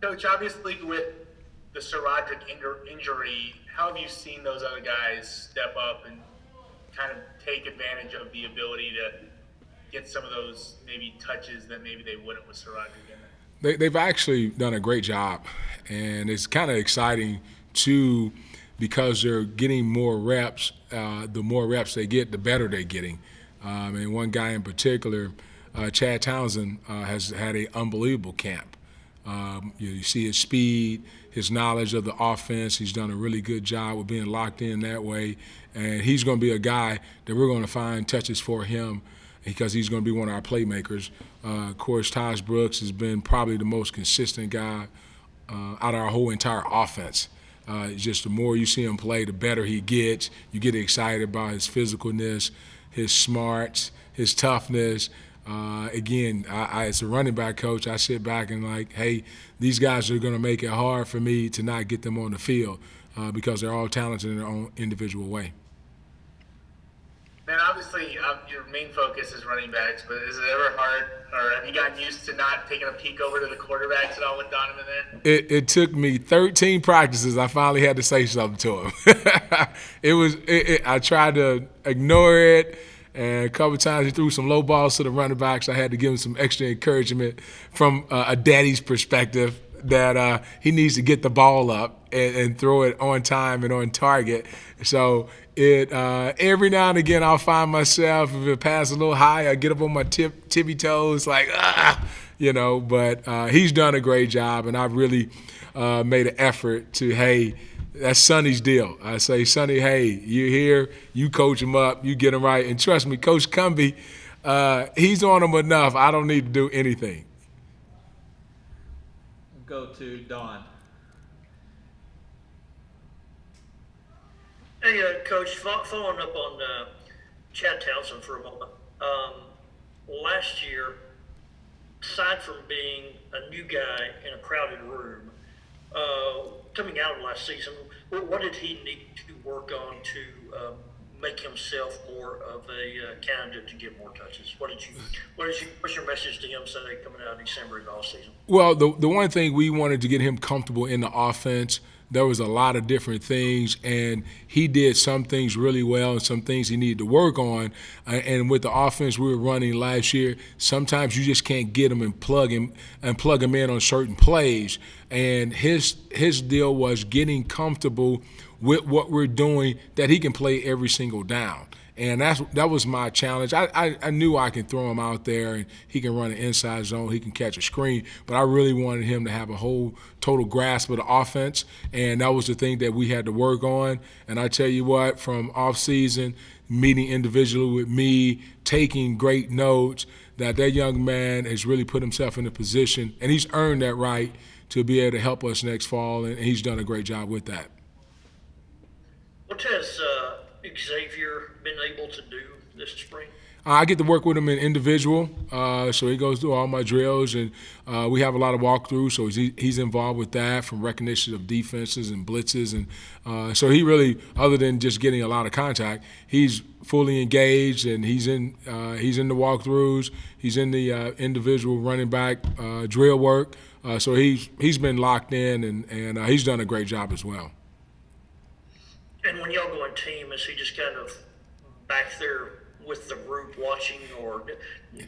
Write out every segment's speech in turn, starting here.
Coach, obviously with the Sir Roderick injury, how have you seen those other guys step up and kind of take advantage of the ability to get some of those maybe touches that maybe they wouldn't with Sir Roderick in there? They've actually done a great job, and it's kind of exciting too because they're getting more reps. The more reps they get, the better they're getting. And one guy in particular, Chad Townsend, has had an unbelievable camp. You see his speed, his knowledge of the offense. He's done a really good job with being locked in that way. And he's going to be a guy that we're going to find touches for him because he's going to be one of our playmakers. Of course, Taj Brooks has been probably the most consistent guy out of our whole entire offense. Just the more you see him play, the better he gets. You get excited about his physicalness, his smarts, his toughness. Again, as a running back coach, I sit back and like, hey, these guys are going to make it hard for me to not get them on the field because they're all talented in their own individual way. Man, obviously your main focus is running backs, but is it ever hard, or have you gotten used to not taking a peek over to the quarterbacks at all with Donovan there? It took me 13 practices. I finally had to say something to him. I tried to ignore it, and a couple of times he threw some low balls to the running backs. I had to give him some extra encouragement from a daddy's perspective that he needs to get the ball up and throw it on time and on target. So it every now and again I'll find myself, if it passes a little high, I get up on my tippy toes like But he's done a great job, and I've really made an effort to, hey, that's Sonny's deal. I say, Sonny, hey, you're here, you coach him up, you get him right, and trust me, Coach Cumbie, he's on him enough. I don't need to do anything. Go to Don. Hey, Coach, following up on Chad Townsend for a moment. Last year, aside from being a new guy in a crowded room, coming out of last season, what did he need to work on to make himself more of a candidate to get more touches? What's your message to him, say, coming out of December and all season? Well, the one thing we wanted to get him comfortable in the offense, there was a lot of different things, and he did some things really well and some things he needed to work on. And with the offense we were running last year, sometimes you just can't get him and plug him in on certain plays. And his deal was getting comfortable with what we're doing, that he can play every single down. And that was my challenge. I knew I can throw him out there and he can run an inside zone, he can catch a screen, but I really wanted him to have a whole total grasp of the offense, and that was the thing that we had to work on. And I tell you what, from off-season, meeting individually with me, taking great notes, that young man has really put himself in a position, and he's earned that right to be able to help us next fall, and he's done a great job with that. What has Xavier been able to do this spring? I get to work with him in individual, so he goes through all my drills, and we have a lot of walkthroughs, so he's involved with that, from recognition of defenses and blitzes, and so he really, other than just getting a lot of contact, he's fully engaged, and he's in the walkthroughs, he's in the individual running back drill work, so he's been locked in, and he's done a great job as well. And when y'all go in team, is he just kind of back there with the group watching, or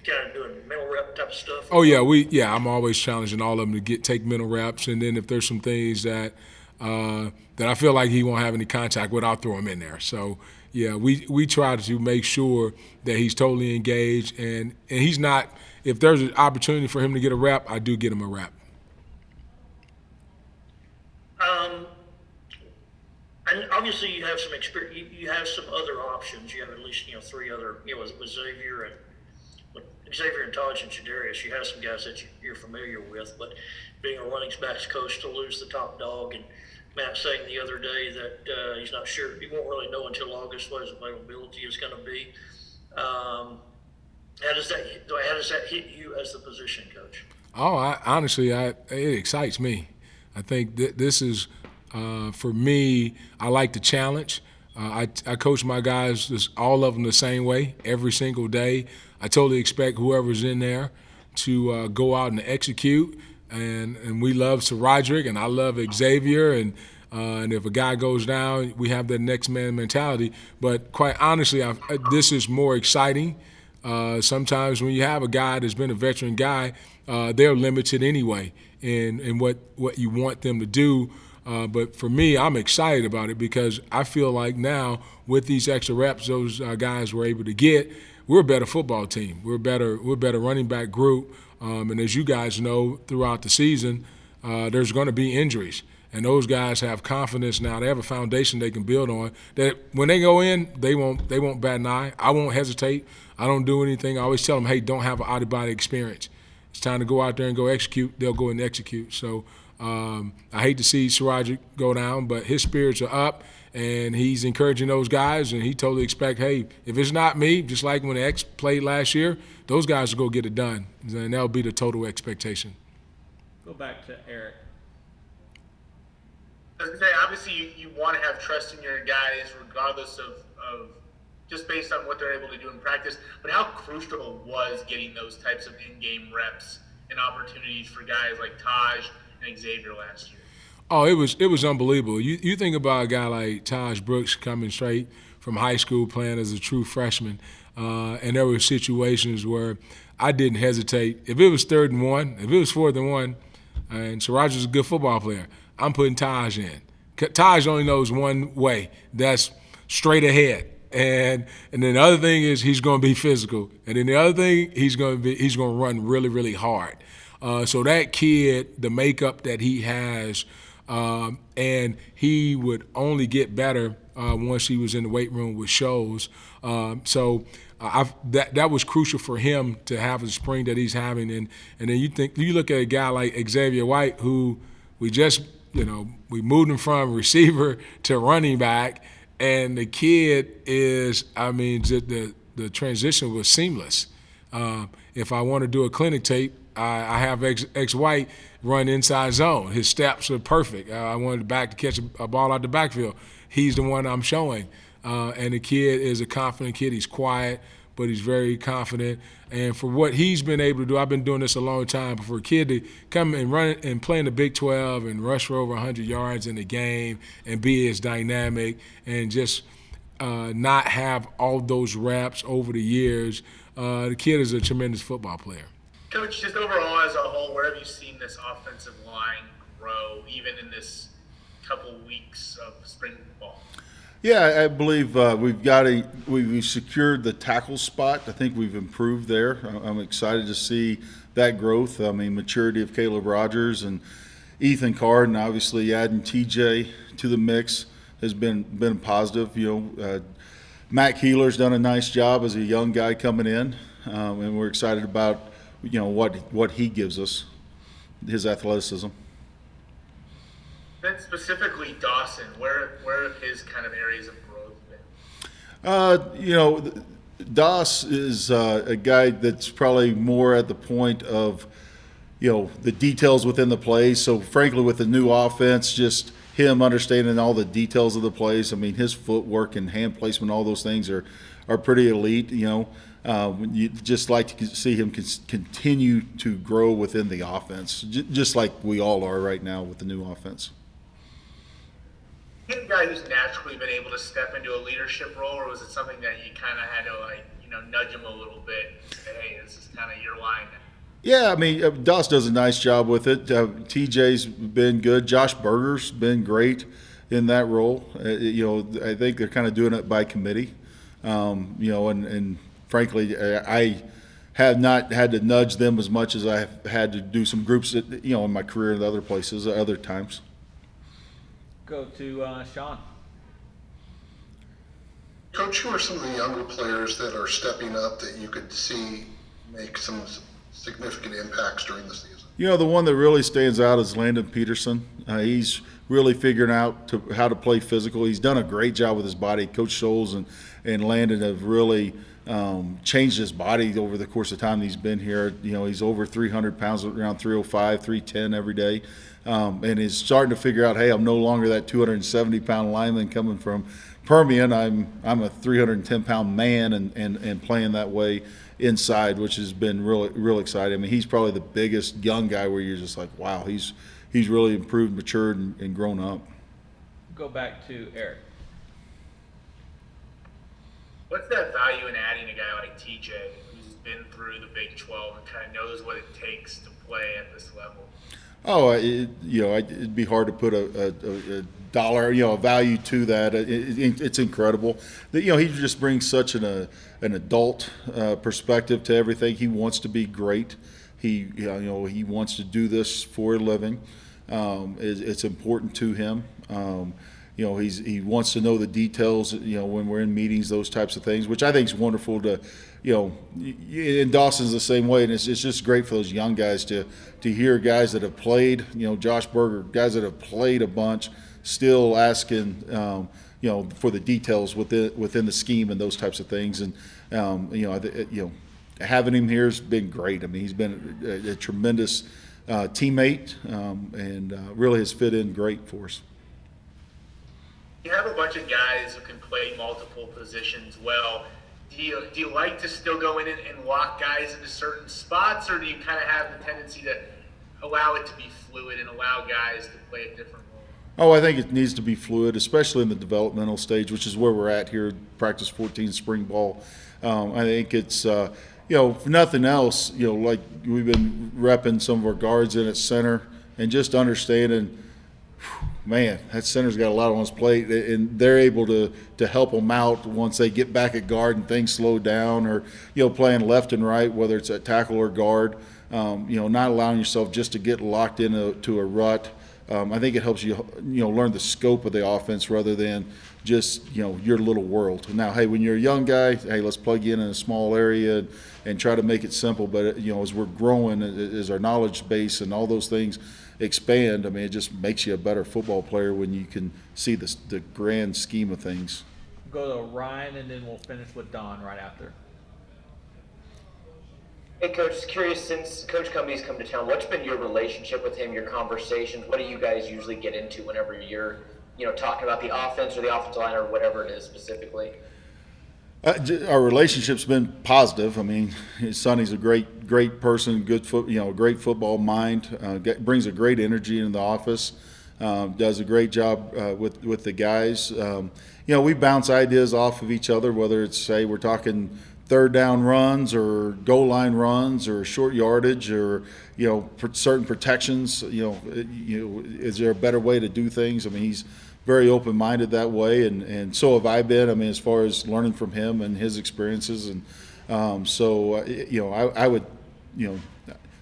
kind of doing mental rep type of stuff? Oh yeah, I'm always challenging all of them to take mental reps, and then if there's some things that I feel like he won't have any contact with, I'll throw him in there. So yeah, we try to make sure that he's totally engaged, and he's not. If there's an opportunity for him to get a rep, I do get him a rep. And obviously, you have some experience. You have some other options. You have at least three other. With Xavier and Taj and Shadarius, you have some guys that you're familiar with. But being a running backs coach, to lose the top dog, and Matt saying the other day that he's not sure, he won't really know until August what his availability is going to be. How does that hit you as the position coach? Oh, honestly, it excites me. I think this is. For me, I like the challenge. I coach my guys, all of them, the same way, every single day. I totally expect whoever's in there to go out and execute. and we love Sir Roderick, and I love Xavier, and if a guy goes down, we have that next man mentality. But quite honestly, this is more exciting. Sometimes when you have a guy that's been a veteran guy, they're limited anyway in what you want them to do. But for me, I'm excited about it because I feel like now with these extra reps those guys were able to get, we're a better football team. We're a better running back group. And as you guys know, throughout the season, there's going to be injuries. And those guys have confidence now. They have a foundation they can build on. That when they go in, they won't bat an eye. I won't hesitate. I don't do anything. I always tell them, hey, don't have an out-of-body experience. It's time to go out there and go execute. They'll go and execute. So I hate to see Siraj go down, but his spirits are up, and he's encouraging those guys, and he totally expect, hey, if it's not me, just like when the X played last year, those guys will go get it done, and that'll be the total expectation. Go back to Eric. I was going to say, obviously you want to have trust in your guys regardless of just based on what they're able to do in practice, but how crucial was getting those types of in-game reps and opportunities for guys like Taj and Xavier last year? Oh, it was unbelievable. You think about a guy like Taj Brooks coming straight from high school playing as a true freshman, and there were situations where I didn't hesitate. If it was 3rd and 1, if it was 4th and 1, and Siraj is a good football player, I'm putting Taj in. Taj only knows one way. That's straight ahead. And then the other thing is he's going to be physical. And then the other thing, he's going to run really, really hard. So that kid, the makeup that he has, and he would only get better once he was in the weight room with shows. So that was crucial for him to have the spring that he's having. And then you look at a guy like Xavier White, who we just we moved him from receiver to running back, and the kid is, the transition was seamless. If I want to do a clinic tape, I have X White run inside zone. His steps are perfect. I wanted the back to catch a ball out the backfield. He's the one I'm showing. And the kid is a confident kid. He's quiet, but he's very confident. And for what he's been able to do, I've been doing this a long time, but for a kid to come and run and play in the Big 12 and rush for over 100 yards in the game and be as dynamic and just not have all those reps over the years, the kid is a tremendous football player. Coach, just overall as a whole, where have you seen this offensive line grow, even in this couple weeks of spring football? Yeah, I believe we've secured the tackle spot. I think we've improved there. I'm excited to see that growth. Maturity of Caleb Rogers and Ethan Card, and obviously adding TJ to the mix has been positive. Matt Keeler's done a nice job as a young guy coming in, and we're excited about what he gives us, his athleticism. Then specifically Dawson, where have his kind of areas of growth been? Doss is a guy that's probably more at the point of, the details within the plays. So frankly, with the new offense, just him understanding all the details of the plays. His footwork and hand placement, all those things are pretty elite. You just like to see him continue to grow within the offense, just like we all are right now with the new offense. A guy who's naturally been able to step into a leadership role, or was it something that you kind of had to nudge him a little bit and say, hey, this is kind of your line now? Yeah, Doss does a nice job with it. TJ's been good. Josh Berger's been great in that role. I think they're kind of doing it by committee. And frankly, I have not had to nudge them as much as I've had to do some groups, in my career at other places, other times. Go to Sean. Coach, who are some of the younger players that are stepping up that you could see make some significant impacts during the season? The one that really stands out is Landon Peterson. He's really figuring out how to play physical. He's done a great job with his body. Coach Scholes and Landon have really changed his body over the course of time he's been here. He's over 300 pounds, around 305, 310 every day. And he's starting to figure out, hey, I'm no longer that 270-pound lineman coming from Permian. I'm a 310-pound man and playing that way inside, which has been real exciting. I mean, he's probably the biggest young guy where you're just like, wow, he's really improved, matured, and grown up. Go back to Eric. What's that value in adding a guy like TJ, who's been through the Big 12 and kind of knows what it takes to play at this level? Oh, it'd be hard to put a dollar, a value to that. It's incredible that he just brings such an adult perspective to everything. He wants to be great. He wants to do this for a living. It's important to him. He wants to know the details, when we're in meetings, those types of things, which I think is wonderful to, and Dawson's the same way. And it's just great for those young guys to hear guys that have played, Josh Berger, guys that have played a bunch, still asking, for the details within the scheme and those types of things. And, having him here has been great. I mean, he's been a tremendous teammate and really has fit in great for us. You have a bunch of guys who can play multiple positions well. Do you like to still go in and lock guys into certain spots, or do you kind of have the tendency to allow it to be fluid and allow guys to play a different role? Oh, I think it needs to be fluid, especially in the developmental stage, which is where we're at here, practice 14 spring ball. I think it's, if nothing else, like we've been repping some of our guards in at center and just understanding, man, that center's got a lot on his plate, and they're able to help them out once they get back at guard and things slow down, or playing left and right, whether it's at tackle or guard. Not allowing yourself just to get locked into a rut. I think it helps you learn the scope of the offense rather than just your little world. Now, hey, when you're a young guy, hey, let's plug you in a small area and try to make it simple. But as we're growing, as our knowledge base and all those things expand, I mean, it just makes you a better football player when you can see the grand scheme of things. Go to Ryan, and then we'll finish with Don right after. Hey, Coach, just curious, since Coach Cumbie's come to town, what's been your relationship with him, your conversations? What do you guys usually get into whenever you're, talking about the offense or the offensive line or whatever it is specifically? Our relationship's been positive. I mean, Sonny's a great person, great football mind, brings a great energy into the office, does a great job with the guys. We bounce ideas off of each other, whether it's, say, we're talking third down runs or goal line runs or short yardage or, certain protections. Is there a better way to do things? I mean, he's very open-minded that way, and so have I been. I mean, as far as learning from him and his experiences, and I would,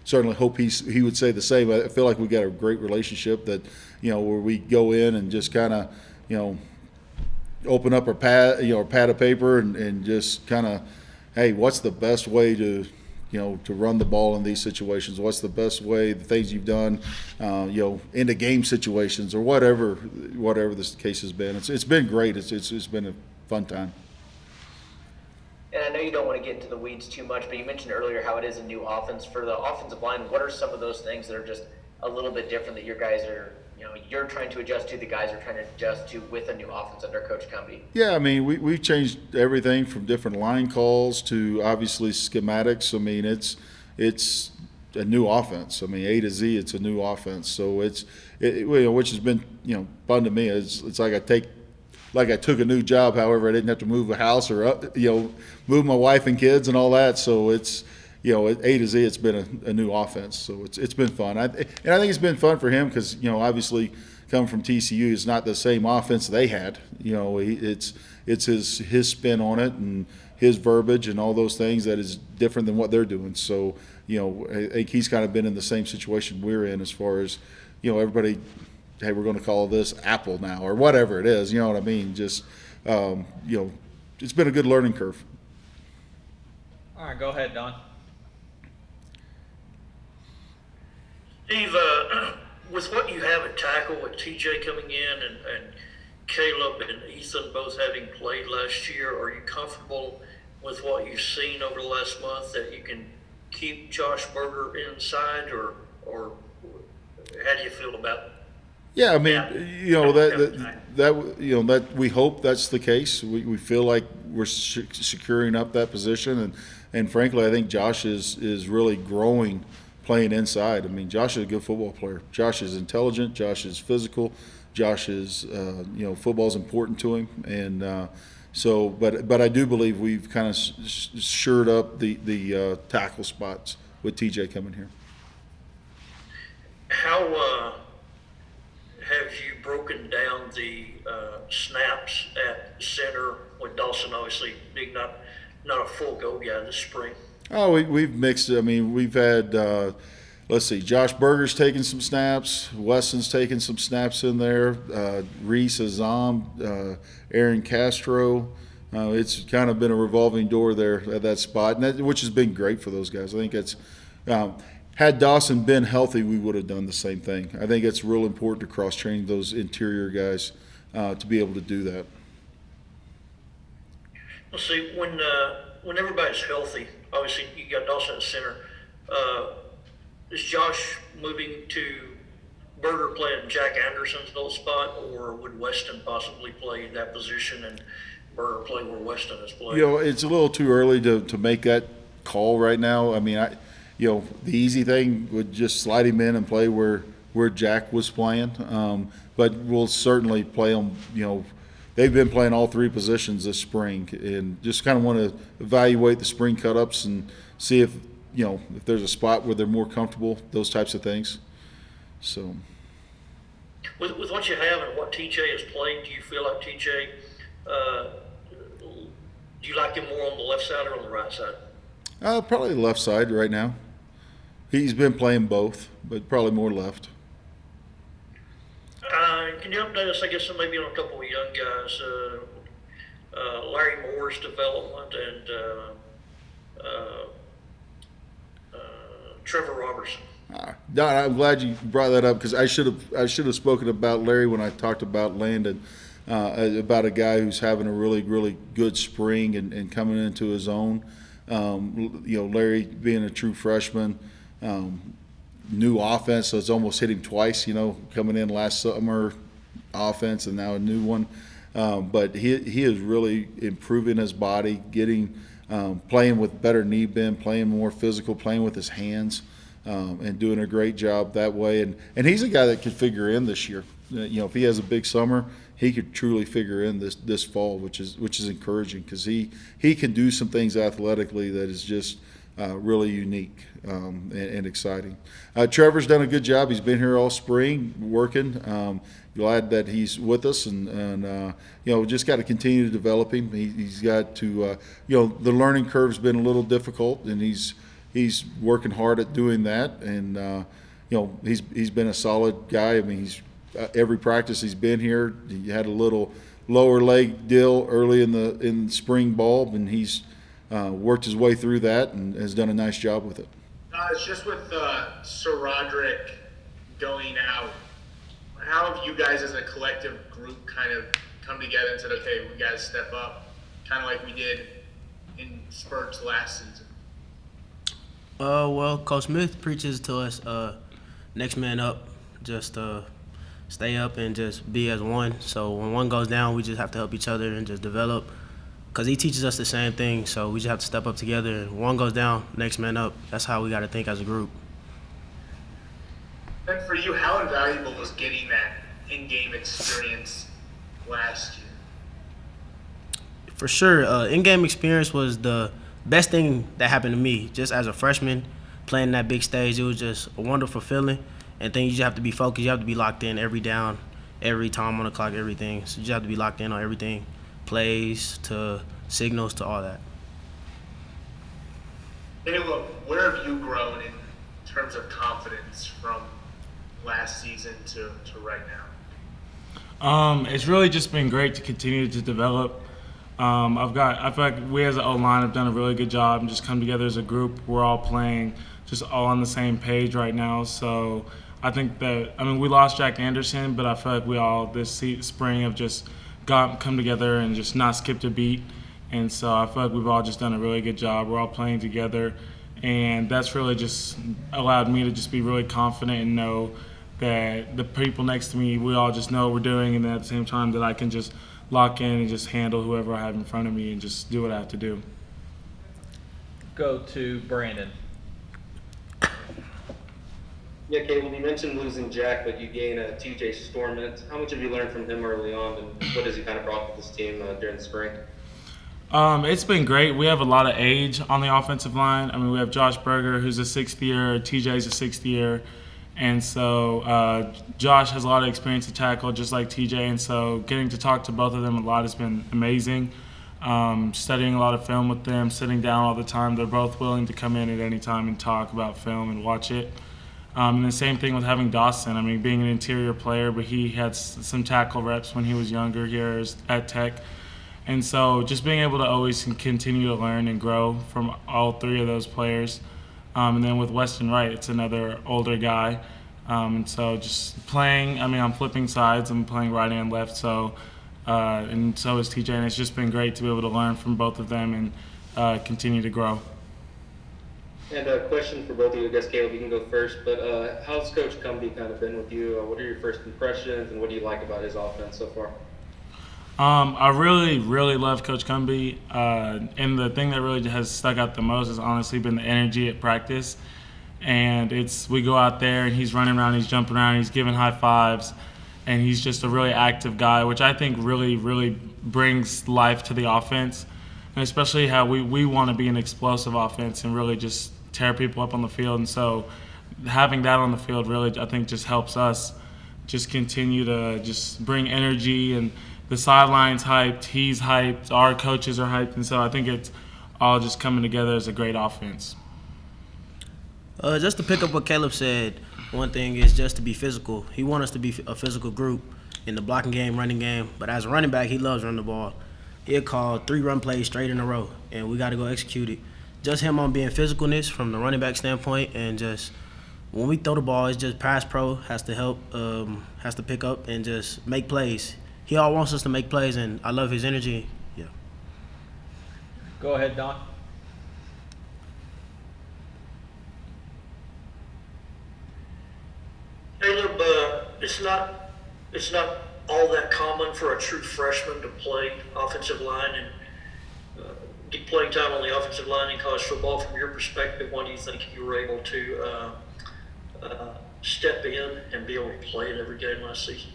certainly hope he would say the same. I feel like we got a great relationship that, where we go in and just kind of, open up our pad of paper and just kind of, hey, what's the best way to run the ball in these situations? What's the best way, the things you've done, into game situations or whatever this case has been. It's been great. It's been a fun time. And I know you don't want to get into the weeds too much, but you mentioned earlier how it is a new offense. For the offensive line, what are some of those things that are just a little bit different that your guys are, you're trying to adjust to, the guys are trying to adjust to with a new offense under Coach Cumbie? Yeah, I mean, we've changed everything from different line calls to obviously schematics. I mean, it's a new offense. I mean, A to Z, it's a new offense. So which has been, fun to me. It's like I took a new job. However, I didn't have to move a house or move my wife and kids and all that. So it's, A to Z, it's been a new offense. So it's been fun. I think it's been fun for him because, obviously coming from TCU, it's not the same offense they had. It's his spin on it and his verbiage and all those things that is different than what they're doing. So, I think he's kind of been in the same situation we're in as far as, everybody, hey, we're going to call this Apple now or whatever it is. You know what I mean? Just, it's been a good learning curve. All right, go ahead, Don. Steve, with what you have at tackle with TJ coming in and Caleb and Ethan both having played last year, are you comfortable with what you've seen over the last month that you can keep Josh Berger inside, or how do you feel about it? Yeah, I mean, that we hope that's the case. We feel like we're securing up that position, and and frankly, I think Josh is really growing playing inside. I mean, Josh is a good football player. Josh is intelligent. Josh is physical. Josh is, football's important to him, and but I do believe we've kind of shored up the tackle spots with TJ coming here. How have you broken down the snaps at center with Dawson? Obviously, being not a full go guy this spring. Oh, we've mixed it. I mean, we've had, let's see, Josh Berger's taking some snaps. Weston's taking some snaps in there. Reese Azam, Aaron Castro. It's kind of been a revolving door there at that spot, which has been great for those guys. I think it's had Dawson been healthy, we would have done the same thing. I think it's real important to cross-train those interior guys to be able to do that. Well, see, when everybody's healthy, obviously you got Dawson at center. Is Josh moving to Berger playing Jack Anderson's old spot, or would Weston possibly play that position and Berger play where Weston is playing? It's a little too early to make that call right now. I mean, the easy thing would just slide him in and play where Jack was playing. But we'll certainly play him. They've been playing all three positions this spring, and just kind of want to evaluate the spring cut-ups and see if there's a spot where they're more comfortable, those types of things. So, with what you have and what TJ has played, do you feel like TJ? Do you like him more on the left side or on the right side? Probably the left side right now. He's been playing both, but probably more left. Can you update us, I guess, maybe on a couple of young guys, Larry Moore's development and Trevor Robertson? Don, I'm glad you brought that up because I should have spoken about Larry when I talked about Landon, about a guy who's having a really, really good spring and coming into his own. Larry being a true freshman, new offense, so it's almost hit him twice, coming in last summer offense and now a new one. But he is really improving his body, getting playing with better knee bend, playing more physical, playing with his hands, and doing a great job that way. And he's a guy that could figure in this year. If he has a big summer, he could truly figure in this fall, which is encouraging because he can do some things athletically that is just really unique and exciting. Trevor's done a good job. He's been here all spring working. Glad that he's with us, and just got to continue to develop him. He's got to, the learning curve's been a little difficult, and he's working hard at doing that. And he's been a solid guy. I mean, he's every practice he's been here. He had a little lower leg deal early in spring ball, and he's worked his way through that and has done a nice job with it. It's just with Sir Roderick going out. How have you guys as a collective group kind of come together and said, okay, we got to step up, kind of like we did in spurts last season? Well, Coach Smith preaches to us, next man up, just stay up and just be as one. So when one goes down, we just have to help each other and just develop. Because he teaches us the same thing, so we just have to step up together. One goes down, next man up. That's how we got to think as a group. And for you, how invaluable was getting that in-game experience last year? For sure, in-game experience was the best thing that happened to me. Just as a freshman, playing that big stage, it was just a wonderful feeling. And then you just have to be focused. You have to be locked in every down, every time on the clock, everything. So you just have to be locked in on everything. Plays to signals to all that. Hey, look, where have you grown in terms of confidence from last season to right now? It's really just been great to continue to develop. I feel like we as an O-line have done a really good job and just come together as a group. We're all playing just all on the same page right now. So I think that, we lost Jack Anderson, but I feel like we all this spring have just come together and just not skipped a beat. And so I feel like we've all just done a really good job. We're all playing together, and that's really just allowed me to just be really confident and know that the people next to me, we all just know what we're doing, and then at the same time that I can just lock in and just handle whoever I have in front of me and just do what I have to do. Go to Brandon. Yeah, Caleb, you mentioned losing Jack, but you gain TJ Stormont. How much have you learned from him early on, and what has he kind of brought to this team during the spring? It's been great. We have a lot of age on the offensive line. I mean, we have Josh Berger, who's a sixth year, TJ's a sixth year. And so Josh has a lot of experience to tackle, just like TJ. And so getting to talk to both of them a lot has been amazing. Studying a lot of film with them, sitting down all the time. They're both willing to come in at any time and talk about film and watch it. And the same thing with having Dawson. I mean, being an interior player, but he had some tackle reps when he was younger here at Tech. And so just being able to always continue to learn and grow from all three of those players. And then with Weston Wright, it's another older guy. And so just playing, I mean, I'm flipping sides. I'm playing right and left. So, and so is TJ. And it's just been great to be able to learn from both of them and continue to grow. And a question for both of you. I guess, Caleb, you can go first. But how's Coach Cumbie kind of been with you? What are your first impressions, and what do you like about his offense so far? I really, really love Coach Cumbie. And the thing that really has stuck out the most has honestly been the energy at practice. And we go out there, and he's running around, he's jumping around, he's giving high fives. And he's just a really active guy, which I think really, really brings life to the offense. And especially how we want to be an explosive offense and really just tear people up on the field. And so having that on the field really, I think, just helps us just continue to just bring energy. And the sideline's hyped, he's hyped, our coaches are hyped. And so I think it's all just coming together as a great offense. Just to pick up what Caleb said, one thing is just to be physical. He wants us to be a physical group in the blocking game, running game. But as a running back, he loves running the ball. He'll call 3 run plays straight in a row, and we got to go execute it. Just him on being physicalness from the running back standpoint, and just when we throw the ball, it's just pass pro has to help, has to pick up and just make plays. He all wants us to make plays, and I love his energy. Yeah. Go ahead, Don. Caleb, it's not all that common for a true freshman to play offensive line and get playing time on the offensive line in college football. From your perspective, why do you think you were able to step in and be able to play in every game last season?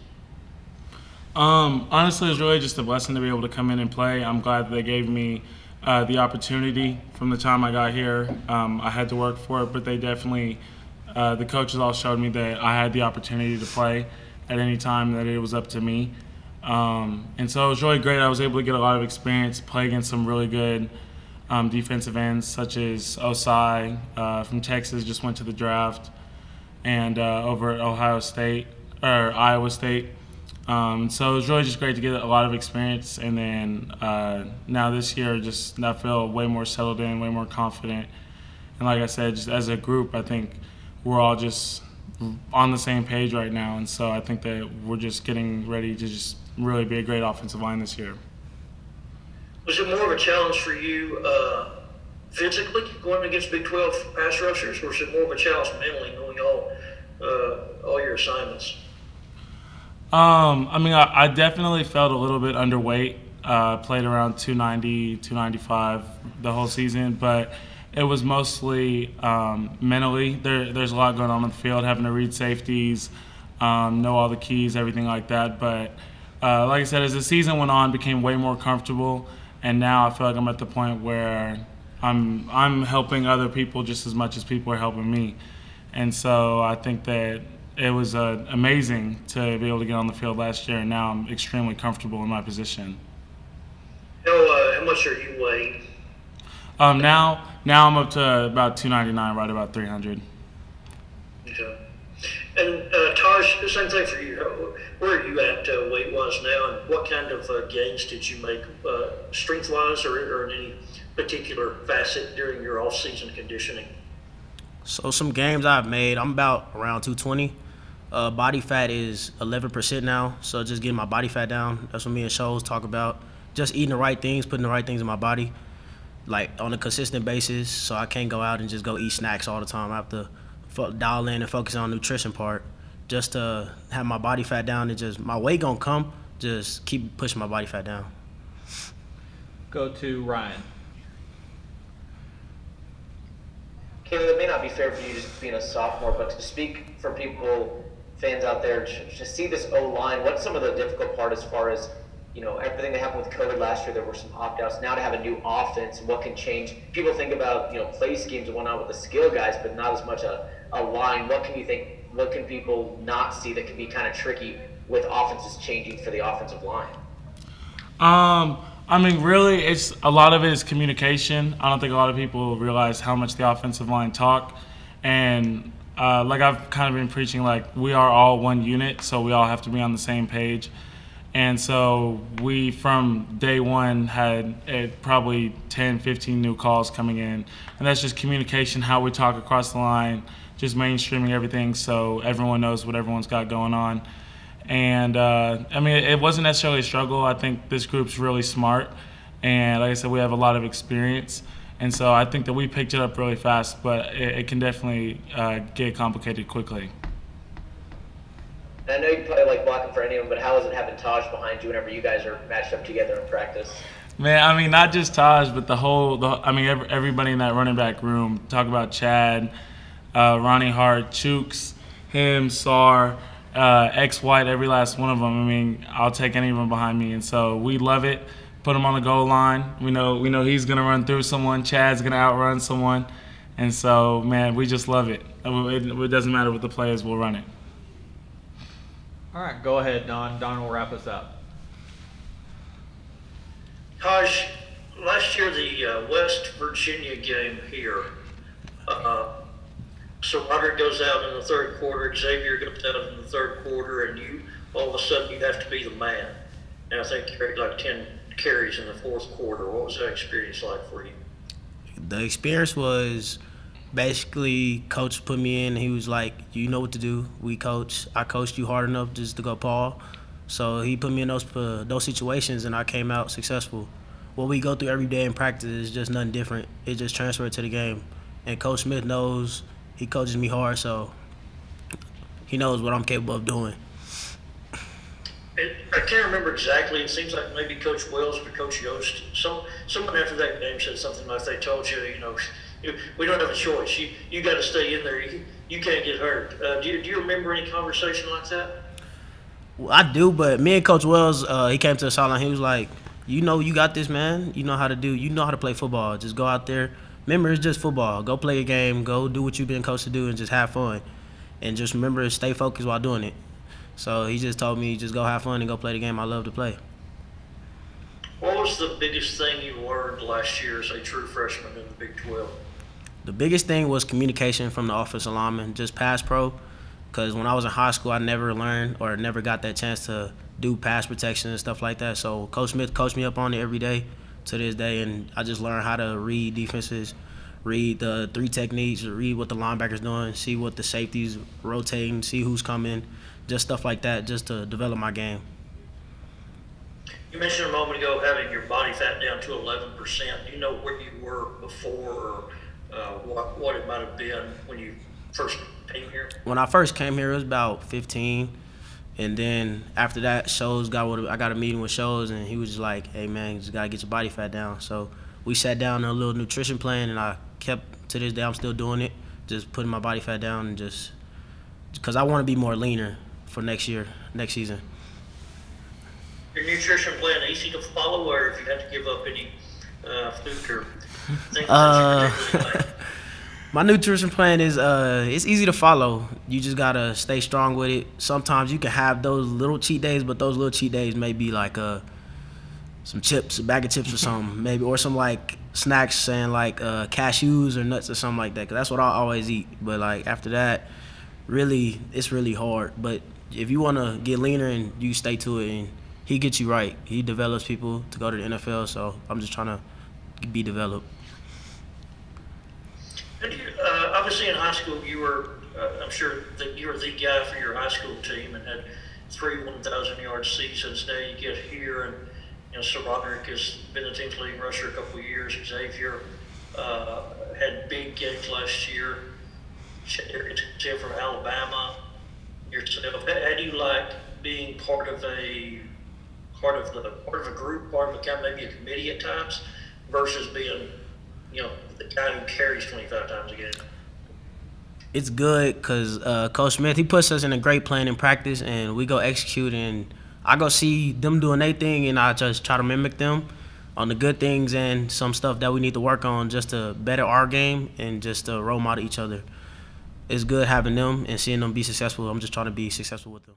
Honestly, it's really just a blessing to be able to come in and play. I'm glad that they gave me the opportunity from the time I got here. I had to work for it, but they definitely, the coaches all showed me that I had the opportunity to play at any time, that it was up to me. And so it was really great. I was able to get a lot of experience, play against some really good defensive ends, such as Osai from Texas, just went to the draft, and over at Iowa State. So it was really just great to get a lot of experience. And then now this year, just I feel way more settled in, way more confident. And like I said, just as a group, I think we're all just on the same page right now. And so I think that we're just getting ready to just really be a great offensive line this year. Was it more of a challenge for you physically going against Big 12 pass rushers, or was it more of a challenge mentally knowing all your assignments? I mean, I definitely felt a little bit underweight. Played around 290, 295 the whole season, but it was mostly mentally. There's a lot going on the field, having to read safeties, know all the keys, everything like that. But like I said, as the season went on, became way more comfortable, and now I feel like I'm at the point where I'm helping other people just as much as people are helping me. And so I think that it was amazing to be able to get on the field last year, and now I'm extremely comfortable in my position. How much are you weighing? Now I'm up to about 299, right about 300. Okay. And Taj, the same thing for you. Where are you at weight-wise now, and what kind of gains did you make strength-wise or in any particular facet during your off-season conditioning? So some games I've made, I'm about around 220. Body fat is 11% now, so just getting my body fat down. That's what me and Shows talk about. Just eating the right things, putting the right things in my body, like on a consistent basis, so I can't go out and just go eat snacks all the time. I have to dial in and focus on the nutrition part just to have my body fat down, and just my weight gonna come, just keep pushing my body fat down. Go to Ryan. Caleb, it may not be fair for you just being a sophomore, but to speak for people, fans out there, to see this O-line, what's some of the difficult part as far as, everything that happened with COVID last year, there were some opt-outs. Now to have a new offense, what can change? People think about, play schemes and whatnot with the skill guys, but not as much a line. What can people not see that can be kind of tricky with offenses changing for the offensive line? I mean, really, it's a lot of it is communication. I don't think a lot of people realize how much the offensive line talk. And like I've kind of been preaching, like we are all one unit, so we all have to be on the same page. And so we, from day one, had probably 10, 15 new calls coming in. And that's just communication, how we talk across the line, just mainstreaming everything so everyone knows what everyone's got going on. And, I mean, it wasn't necessarily a struggle. I think this group's really smart. And like I said, we have a lot of experience. And so I think that we picked it up really fast, but it can definitely get complicated quickly. And I know you probably like blocking for anyone, but how is it having Taj behind you whenever you guys are matched up together in practice? Man, I mean, not just Taj, but everybody in that running back room. Talk about Chad, Ronnie Hart, Chooks, him, Sar, X White, every last one of them. I mean, I'll take any of them behind me. And so we love it. Put him on the goal line. We know he's going to run through someone. Chad's going to outrun someone. And so, man, we just love it. It doesn't matter what the play is, we'll run it. All right, go ahead, Don. Don will wrap us up. Taj, last year the West Virginia game here, so Roderick goes out in the third quarter, Xavier goes out in the third quarter, and you all of a sudden you have to be the man. And I think you carried like 10 carries in the fourth quarter. What was that experience like for you? The experience was basically coach put me in. He was like, you know what to do. I coached you hard enough just to go Paul. So he put me in those situations, and I came out successful. What we go through every day in practice is just nothing different. It just transferred to the game. And Coach Smith knows, he coaches me hard, so he knows what I'm capable of doing. I can't remember exactly. It seems like maybe Coach Wells or Coach Yost. Someone after that game said something like they told you, we don't have a choice. You got to stay in there. You can't get hurt. Do you remember any conversation like that? Well, I do, but me and Coach Wells, he came to the sideline. He was like, you got this, man. You know how to play football. Just go out there. Remember, it's just football. Go play a game. Go do what you've been coached to do and just have fun. And just remember to stay focused while doing it. So he just told me just go have fun and go play the game I love to play. What was the biggest thing you learned last year as a true freshman in the Big 12? The biggest thing was communication from the offensive lineman, just pass pro. Because when I was in high school, I never learned or never got that chance to do pass protection and stuff like that. So Coach Smith coached me up on it every day to this day, and I just learned how to read defenses, read the three techniques, read what the linebacker's doing, see what the safety's rotating, see who's coming, just stuff like that, just to develop my game. You mentioned a moment ago having your body fat down to 11%. Do you know where you were before or what it might have been when you first came here? When I first came here, it was about 15. And then after that, I got a meeting with Shows, and he was just like, hey, man, you just got to get your body fat down. So we sat down on a little nutrition plan, and I kept, to this day, I'm still doing it, just putting my body fat down and just because I want to be more leaner for next season. Your nutrition plan easy to follow, or if you had to give up any food or things that you particularly like? My nutrition plan is it's easy to follow. You just gotta stay strong with it. Sometimes you can have those little cheat days, but those little cheat days may be like some chips, a bag of chips or something, maybe, or some like snacks saying like cashews or nuts or something like that. Cause that's what I always eat. But like after that, really, it's really hard. But if you wanna get leaner and you stay to it, and he gets you right. He develops people to go to the NFL. So I'm just trying to be developed. And obviously in high school, you were, I'm sure that you were the guy for your high school team and had 3 1,000-yard seasons. Now you get here, and so Roderick has been the team's leading rusher a couple of years. Xavier had big games last year. Xavier from Alabama. Yourself, how do you like being part of a group, part of a kind of maybe a committee at times, versus being the guy who carries 25 times a game? It's good because Coach Smith, he puts us in a great plan in practice, and we go execute, and I go see them doing their thing, and I just try to mimic them on the good things and some stuff that we need to work on just to better our game and just to role model each other. It's good having them and seeing them be successful. I'm just trying to be successful with them.